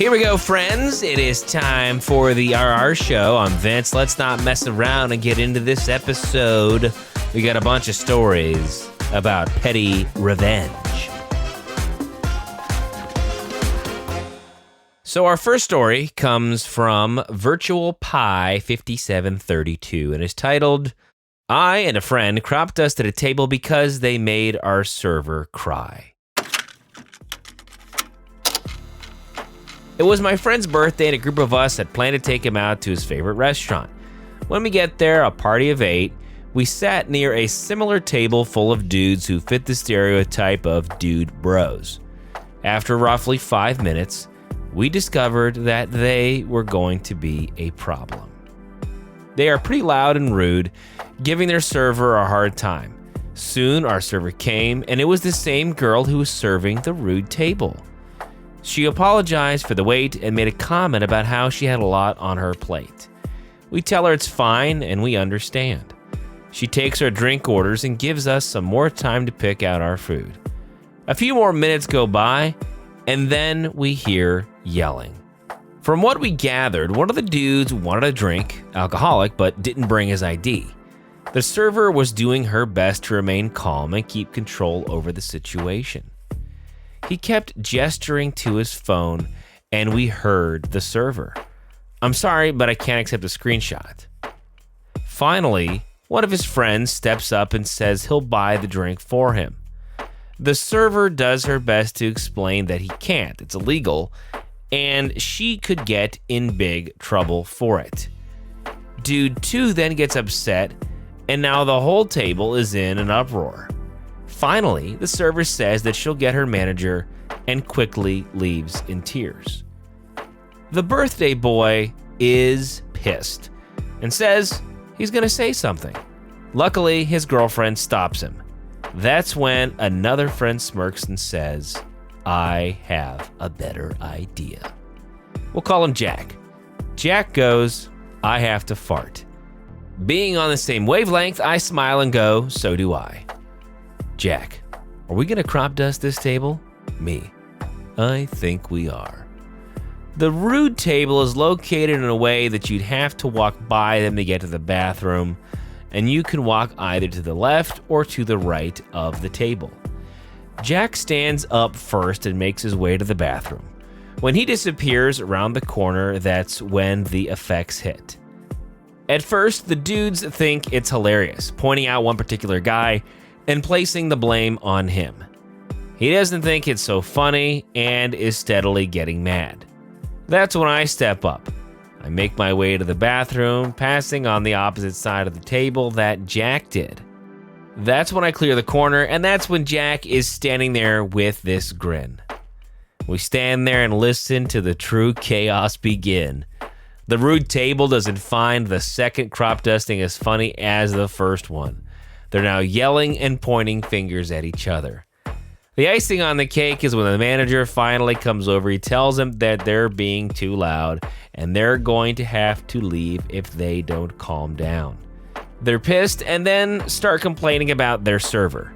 Here we go, friends. It is time for the RR show. I'm Vince. Let's not mess around and get into this episode. We got a bunch of stories about petty revenge. So our first story comes from Virtual Pi 5732 and is titled, I and a friend crop dusted a table because they made our server cry. It was my friend's birthday and a group of us had planned to take him out to his favorite restaurant. When we get there, a party of 8, we sat near a similar table full of dudes who fit the stereotype of dude bros. After roughly 5 minutes, we discovered that they were going to be a problem. They are pretty loud and rude, giving their server a hard time. Soon our server came, and it was the same girl who was serving the rude table. She apologized for the wait and made a comment about how she had a lot on her plate. We tell her it's fine and we understand. She takes our drink orders and gives us some more time to pick out our food. A few more minutes go by, and then we hear yelling. From what we gathered, one of the dudes wanted a drink, alcoholic, but didn't bring his ID. The server was doing her best to remain calm and keep control over the situation. He kept gesturing to his phone, and we heard the server. I'm sorry, but I can't accept a screenshot. Finally, one of his friends steps up and says he'll buy the drink for him. The server does her best to explain that he can't, it's illegal, and she could get in big trouble for it. Dude 2 then gets upset, and now the whole table is in an uproar. Finally, the server says that she'll get her manager and quickly leaves in tears. The birthday boy is pissed and says he's gonna say something. Luckily, his girlfriend stops him. That's when another friend smirks and says, I have a better idea. We'll call him Jack. Jack goes, I have to fart. Being on the same wavelength, I smile and go, so do I. Jack, are we gonna crop dust this table? Me, I think we are. The rude table is located in a way that you'd have to walk by them to get to the bathroom, and you can walk either to the left or to the right of the table. Jack stands up first and makes his way to the bathroom. When he disappears around the corner, that's when the effects hit. At first, the dudes think it's hilarious, pointing out one particular guy and placing the blame on him. He doesn't think it's so funny and is steadily getting mad. That's when I step up. I make my way to the bathroom, passing on the opposite side of the table that Jack did. That's when I clear the corner, and that's when Jack is standing there with this grin. We stand there and listen to the true chaos begin. The rude table doesn't find the second crop dusting as funny as the first one. They're now yelling and pointing fingers at each other. The icing on the cake is when the manager finally comes over. He tells them that they're being too loud and they're going to have to leave if they don't calm down. They're pissed and then start complaining about their server.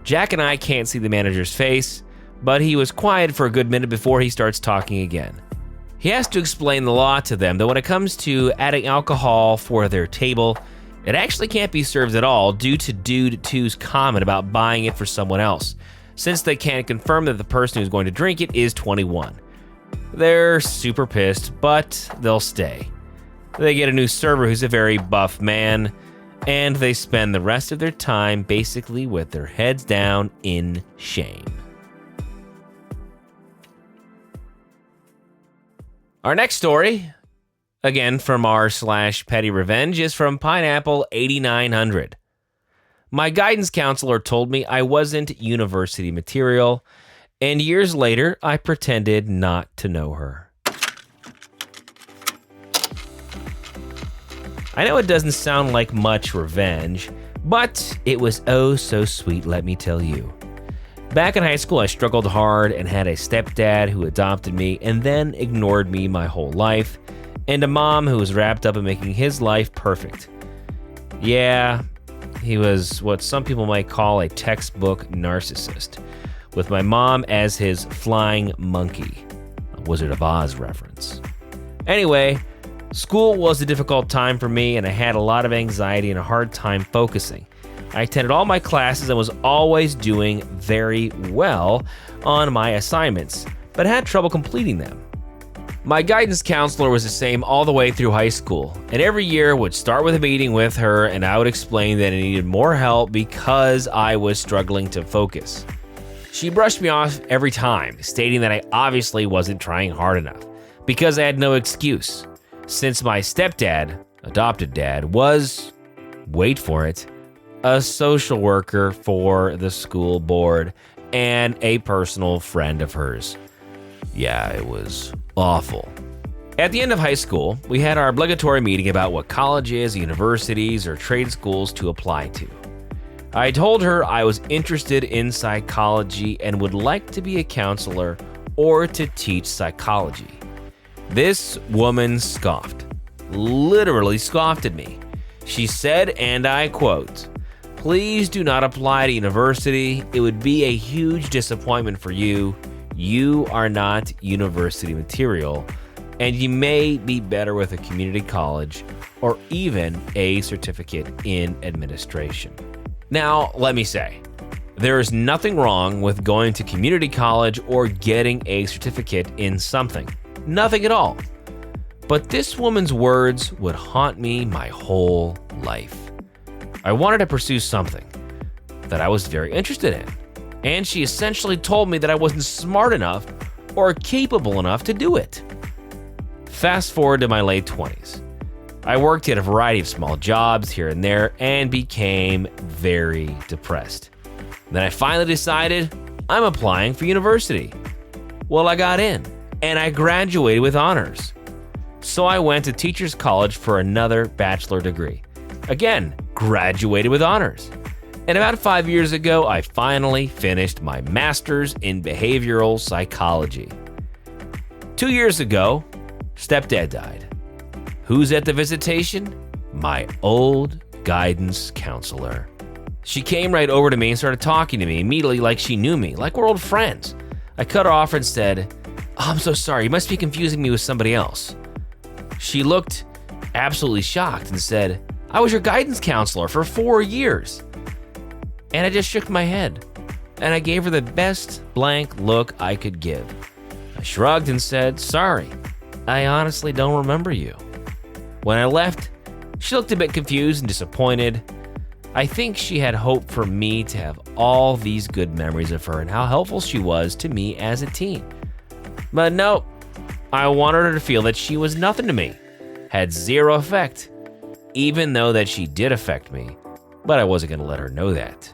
Jack and I can't see the manager's face, but he was quiet for a good minute before he starts talking again. He has to explain the law to them that when it comes to adding alcohol for their table, it actually can't be served at all due to Dude 2's comment about buying it for someone else, since they can't confirm that the person who's going to drink it is 21. They're super pissed, but they'll stay. They get a new server who's a very buff man, and they spend the rest of their time basically with their heads down in shame. Our next story, again from r/PettyRevenge, is from Pineapple 8900. My guidance counselor told me I wasn't university material, and years later, I pretended not to know her. I know it doesn't sound like much revenge, but it was oh so sweet, let me tell you. Back in high school, I struggled hard and had a stepdad who adopted me and then ignored me my whole life, and a mom who was wrapped up in making his life perfect. Yeah, he was what some people might call a textbook narcissist, with my mom as his flying monkey. Wizard of Oz reference. Anyway, school was a difficult time for me, and I had a lot of anxiety and a hard time focusing. I attended all my classes and was always doing very well on my assignments, but had trouble completing them. My guidance counselor was the same all the way through high school, and every year would start with a meeting with her, and I would explain that I needed more help because I was struggling to focus. She brushed me off every time, stating that I obviously wasn't trying hard enough, because I had no excuse, since my stepdad, adopted dad, was, wait for it, a social worker for the school board and a personal friend of hers. Yeah, it was awful. At the end of high school, we had our obligatory meeting about what colleges, universities, or trade schools to apply to. I told her I was interested in psychology and would like to be a counselor or to teach psychology. This woman scoffed, literally scoffed at me. She said, and I quote, "Please do not apply to university. It would be a huge disappointment for you. You are not university material, and you may be better with a community college or even a certificate in administration." Now, let me say, there is nothing wrong with going to community college or getting a certificate in something. Nothing at all. But this woman's words would haunt me my whole life. I wanted to pursue something that I was very interested in, and she essentially told me that I wasn't smart enough or capable enough to do it. Fast forward to my late 20s. I worked at a variety of small jobs here and there and became very depressed. Then I finally decided I'm applying for university. Well, I got in, and I graduated with honors. So I went to Teachers College for another bachelor degree. Again, graduated with honors. And about 5 years ago, I finally finished my master's in behavioral psychology. 2 years ago, stepdad died. Who's at the visitation? My old guidance counselor. She came right over to me and started talking to me immediately like she knew me, like we're old friends. I cut her off and said, "Oh, I'm so sorry, you must be confusing me with somebody else." She looked absolutely shocked and said, "I was your guidance counselor for 4 years." And I just shook my head, and I gave her the best blank look I could give. I shrugged and said, "Sorry, I honestly don't remember you." When I left, she looked a bit confused and disappointed. I think she had hoped for me to have all these good memories of her and how helpful she was to me as a teen. But no, I wanted her to feel that she was nothing to me, had zero effect, even though that she did affect me, but I wasn't gonna let her know that.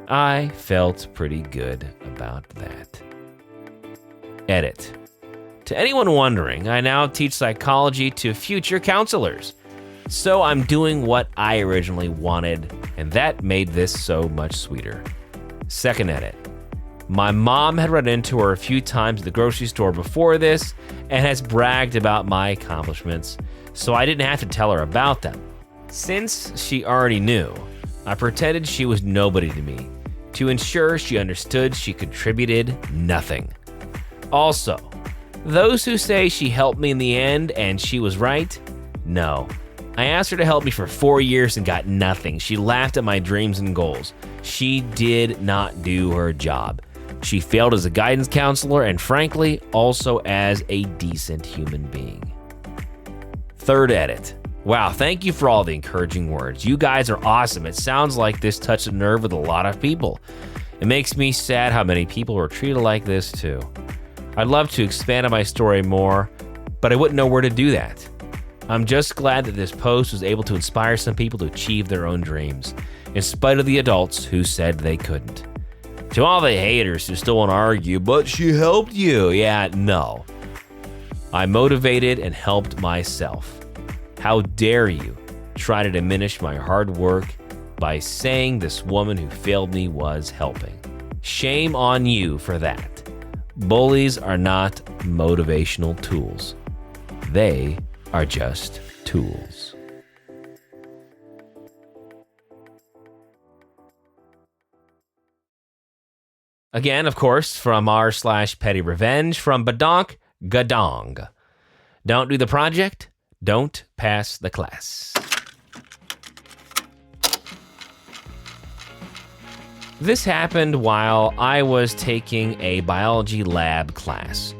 I felt pretty good about that. Edit. To anyone wondering, I now teach psychology to future counselors. So I'm doing what I originally wanted, and that made this so much sweeter. Second edit. My mom had run into her a few times at the grocery store before this and has bragged about my accomplishments, so I didn't have to tell her about them. Since she already knew, I pretended she was nobody to me to ensure she understood she contributed nothing. Also, those who say she helped me in the end and she was right, no. I asked her to help me for 4 years and got nothing. She laughed at my dreams and goals. She did not do her job. She failed as a guidance counselor and frankly, also as a decent human being. Third edit. Wow, thank you for all the encouraging words. You guys are awesome. It sounds like this touched a nerve with a lot of people. It makes me sad how many people were treated like this too. I'd love to expand on my story more, but I wouldn't know where to do that. I'm just glad that this post was able to inspire some people to achieve their own dreams, in spite of the adults who said they couldn't. To all the haters who still want to argue, but she helped you. Yeah, no. I motivated and helped myself. How dare you try to diminish my hard work by saying this woman who failed me was helping. Shame on you for that. Bullies are not motivational tools. They are just tools. Again, of course, from r/PettyRevenge from Badonk, Gadong. Don't do the project, don't pass the class. This happened while I was taking a biology lab class.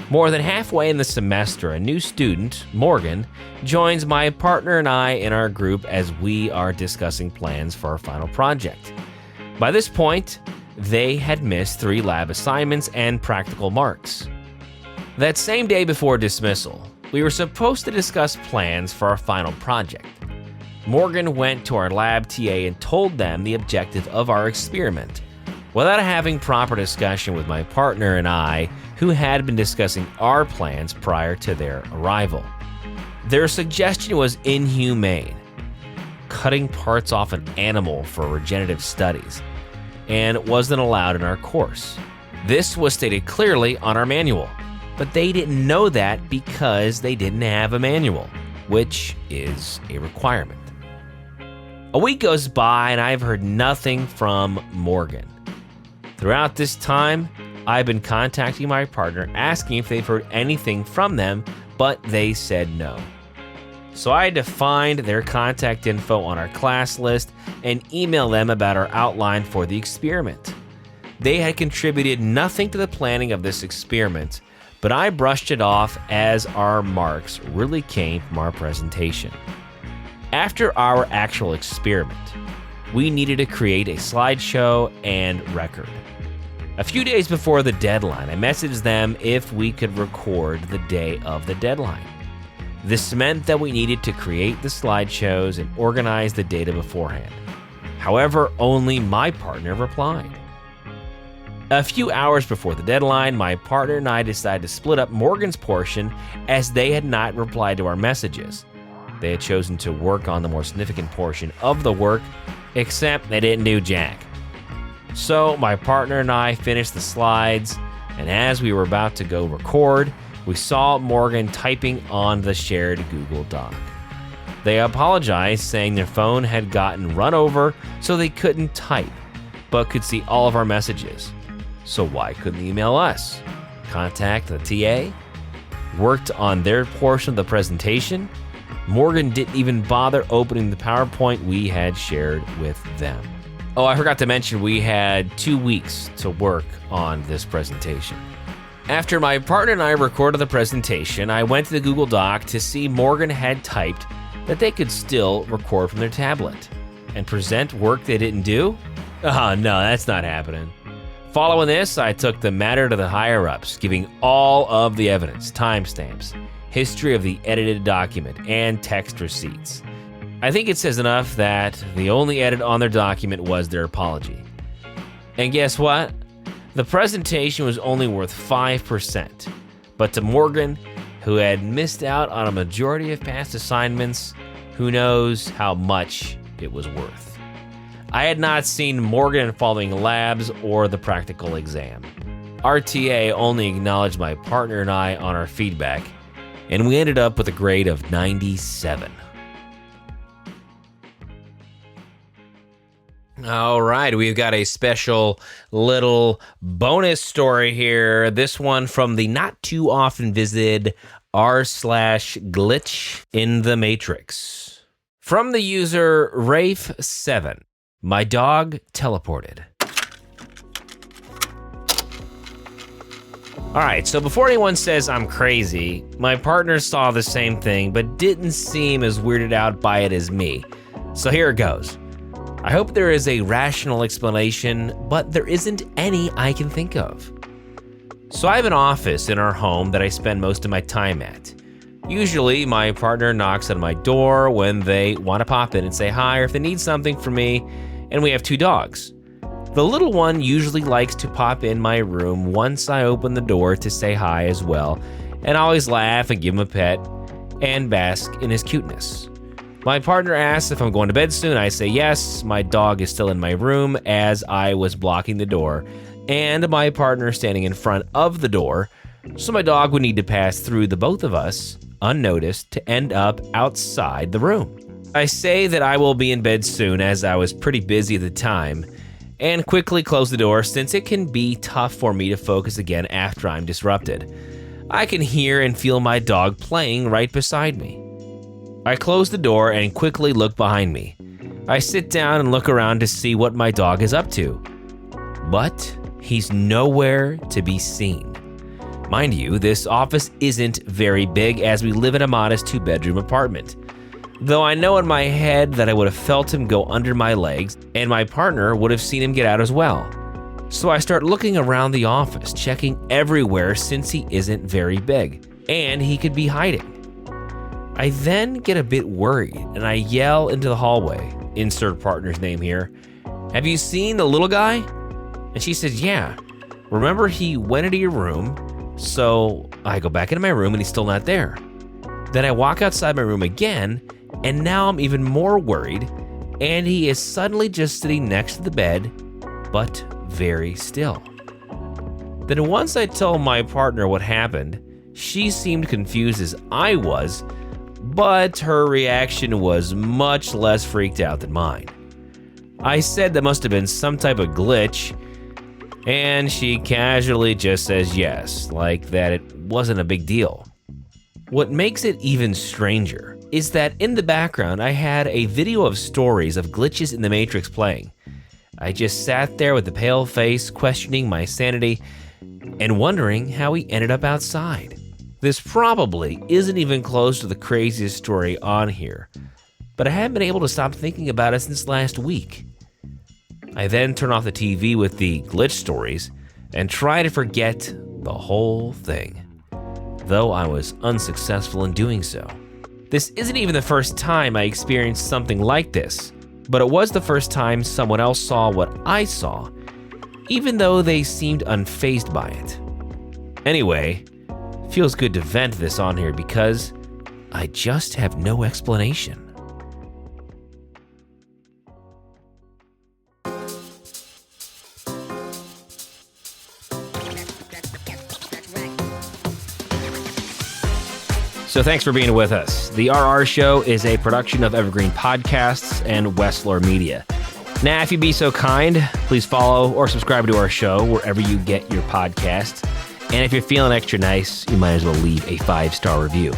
More than halfway in the semester, a new student, Morgan, joins my partner and I in our group as we are discussing plans for our final project. By this point, they had missed 3 lab assignments and practical marks. That same day before dismissal, we were supposed to discuss plans for our final project. Morgan went to our lab TA and told them the objective of our experiment, without having proper discussion with my partner and I, who had been discussing our plans prior to their arrival. Their suggestion was inhumane, cutting parts off an animal for regenerative studies, and wasn't allowed in our course. This was stated clearly on our manual, but they didn't know that because they didn't have a manual, which is a requirement. A week goes by and I've heard nothing from Morgan. Throughout this time, I've been contacting my partner asking if they've heard anything from them, but they said no. So I had to find their contact info on our class list and email them about our outline for the experiment. They had contributed nothing to the planning of this experiment, but I brushed it off as our marks really came from our presentation. After our actual experiment, we needed to create a slideshow and record. A few days before the deadline, I messaged them if we could record the day of the deadline. This meant that we needed to create the slideshows and organize the data beforehand. However, only my partner replied. A few hours before the deadline, my partner and I decided to split up Morgan's portion as they had not replied to our messages. They had chosen to work on the more significant portion of the work, except they didn't do jack. So my partner and I finished the slides, and as we were about to go record, we saw Morgan typing on the shared Google Doc. They apologized, saying their phone had gotten run over so they couldn't type, but could see all of our messages. So why couldn't they email us? Contact the TA? Worked on their portion of the presentation? Morgan didn't even bother opening the PowerPoint we had shared with them. Oh, I forgot to mention we had 2 weeks to work on this presentation. After my partner and I recorded the presentation, I went to the Google Doc to see Morgan had typed that they could still record from their tablet and present work they didn't do. Oh, no, that's not happening. Following this, I took the matter to the higher-ups, giving all of the evidence, timestamps, history of the edited document, and text receipts. I think it says enough that the only edit on their document was their apology. And guess what? The presentation was only worth 5%, but to Morgan, who had missed out on a majority of past assignments, who knows how much it was worth. I had not seen Morgan in following labs or the practical exam. RTA only acknowledged my partner and I on our feedback, and we ended up with a grade of 97. All right, we've got a special little bonus story here. This one from the not too often visited r/glitch in the Matrix. From the user Rafe7, my dog teleported. All right, so before anyone says I'm crazy, my partner saw the same thing but didn't seem as weirded out by it as me. So here it goes. I hope there is a rational explanation, but there isn't any I can think of. So I have an office in our home that I spend most of my time at. Usually, my partner knocks on my door when they want to pop in and say hi or if they need something from me, and we have 2 dogs. The little one usually likes to pop in my room once I open the door to say hi as well, and I always laugh and give him a pet and bask in his cuteness. My partner asks if I'm going to bed soon. I say yes. My dog is still in my room as I was blocking the door, and my partner standing in front of the door, so my dog would need to pass through the both of us unnoticed to end up outside the room. I say that I will be in bed soon as I was pretty busy at the time, and quickly close the door since it can be tough for me to focus again after I'm disrupted. I can hear and feel my dog playing right beside me. I close the door and quickly look behind me. I sit down and look around to see what my dog is up to. But he's nowhere to be seen. Mind you, this office isn't very big as we live in a modest 2-bedroom apartment. Though I know in my head that I would have felt him go under my legs and my partner would have seen him get out as well. So I start looking around the office, checking everywhere since he isn't very big and he could be hiding. I then get a bit worried and I yell into the hallway, insert partner's name here, "Have you seen the little guy?" And she says, "Yeah. Remember he went into your room?" So I go back into my room and he's still not there. Then I walk outside my room again and now I'm even more worried and he is suddenly just sitting next to the bed, but very still. Then once I tell my partner what happened, she seemed confused as I was, but her reaction was much less freaked out than mine. I said that must have been some type of glitch, and she casually just says yes, like that it wasn't a big deal. What makes it even stranger is that in the background I had a video of stories of glitches in the Matrix playing. I just sat there with a pale face, questioning my sanity and wondering how he ended up outside. This probably isn't even close to the craziest story on here, but I haven't been able to stop thinking about it since last week. I then turn off the TV with the glitch stories and try to forget the whole thing, though I was unsuccessful in doing so. This isn't even the first time I experienced something like this, but it was the first time someone else saw what I saw, even though they seemed unfazed by it. Anyway, feels good to vent this on here because I just have no explanation. So thanks for being with us. The RR Show is a production of Evergreen Podcasts and Wessler Media. Now, if you'd be so kind, please follow or subscribe to our show wherever you get your podcasts. And if you're feeling extra nice, you might as well leave a 5-star review.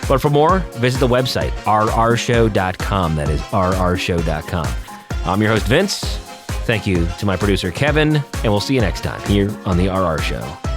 But for more, visit the website, rrshow.com. That is rrshow.com. I'm your host, Vince. Thank you to my producer, Kevin, and we'll see you next time here on The RR Show.